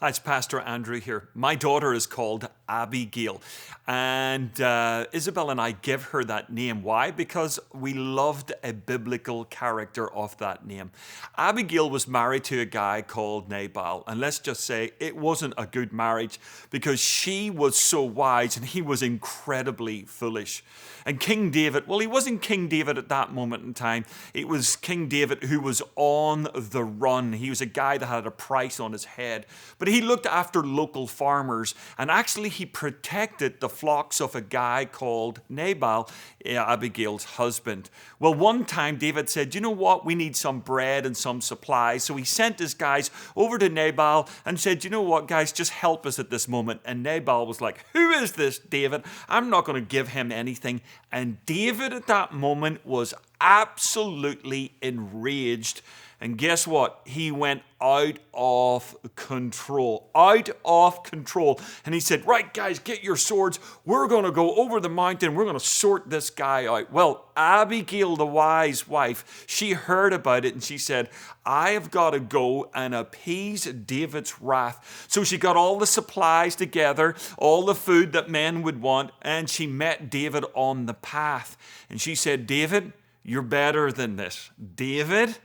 Hi, it's Pastor Andrew here. My daughter is called Abigail, and Isabel and I give her that name. Why? Because we loved a biblical character of that name. Abigail was married to a guy called Nabal, and let's just say it wasn't a good marriage because she was so wise and he was incredibly foolish. And King David, well, he wasn't King David at that moment in time. It was King David who was on the run. He was a guy that had a price on his head. But he looked after local farmers, and actually he protected the flocks of a guy called Nabal, Abigail's husband. Well, one time David said, you know what, we need some bread and some supplies. So he sent his guys over to Nabal and said, you know what, guys, just help us at this moment. And Nabal was like, who is this David? I'm not going to give him anything. And David at that moment was absolutely enraged. And guess what? He went out of control. Out of control. And he said, right, guys, get your swords. We're going to go over the mountain. We're going to sort this guy out. Well, Abigail, the wise wife, she heard about it and she said, I have got to go and appease David's wrath. So she got all the supplies together, all the food that men would want, and she met David on the path. And she said, David, you're better than this. David,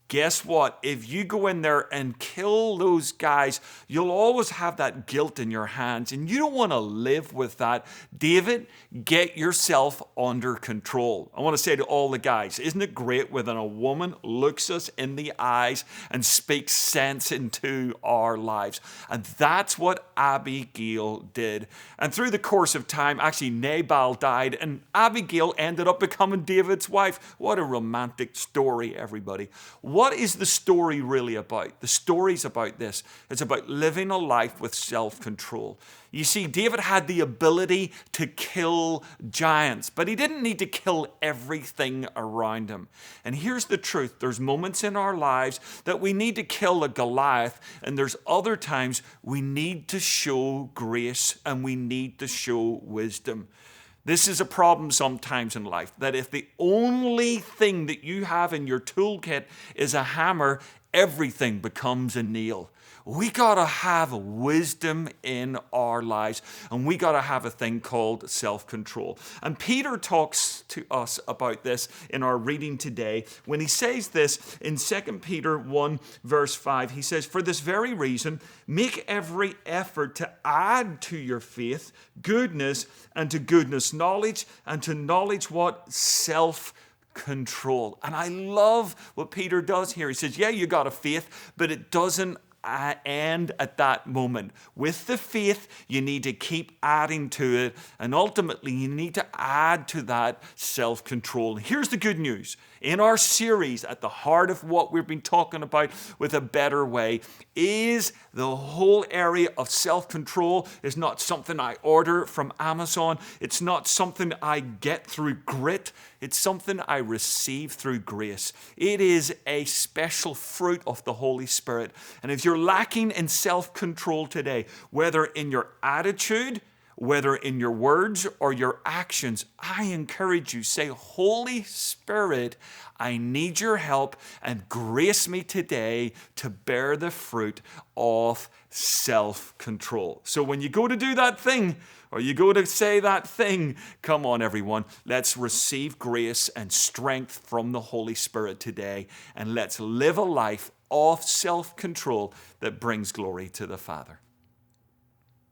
guess what? If you go in there and kill those guys, you'll always have that guilt in your hands, and you don't want to live with that. David, get yourself under control. I want to say to all the guys, isn't it great when a woman looks us in the eyes and speaks sense into our lives? And that's what Abigail did. And through the course of time, actually Nabal died, and Abigail ended up becoming David's wife. What a romantic story, everybody. What is the story really about? The story's about this. It's about living a life with self-control. You see, David had the ability to kill giants, but he didn't need to kill everything around him. And here's the truth. There's moments in our lives that we need to kill a Goliath, and there's other times we need to show grace and we need to show wisdom. This is a problem sometimes in life, that if the only thing that you have in your toolkit is a hammer, everything becomes a nail. We got to have wisdom in our lives, and we got to have a thing called self-control. And Peter talks to us about this in our reading today when he says this in 2 Peter 1 verse 5. He says, for this very reason, make every effort to add to your faith goodness, and to goodness knowledge, and to knowledge what? Self-control. And I love what Peter does here. He says, yeah, you got a faith, but it doesn't end at that moment. With the faith, you need to keep adding to it, and ultimately you need to add to that self-control. Here's the good news. In our series, at the heart of what we've been talking about with a better way, is the whole area of self-control is not something I order from Amazon. It's not something I get through grit. It's something I receive through grace. It is a special fruit of the Holy Spirit. And if you're lacking in self-control today, whether in your attitude, whether in your words or your actions, I encourage you, say, Holy Spirit, I need your help, and grace me today to bear the fruit of self-control. So when you go to do that thing, or you go to say that thing, come on everyone, let's receive grace and strength from the Holy Spirit today, and let's live a life of self-control that brings glory to the Father.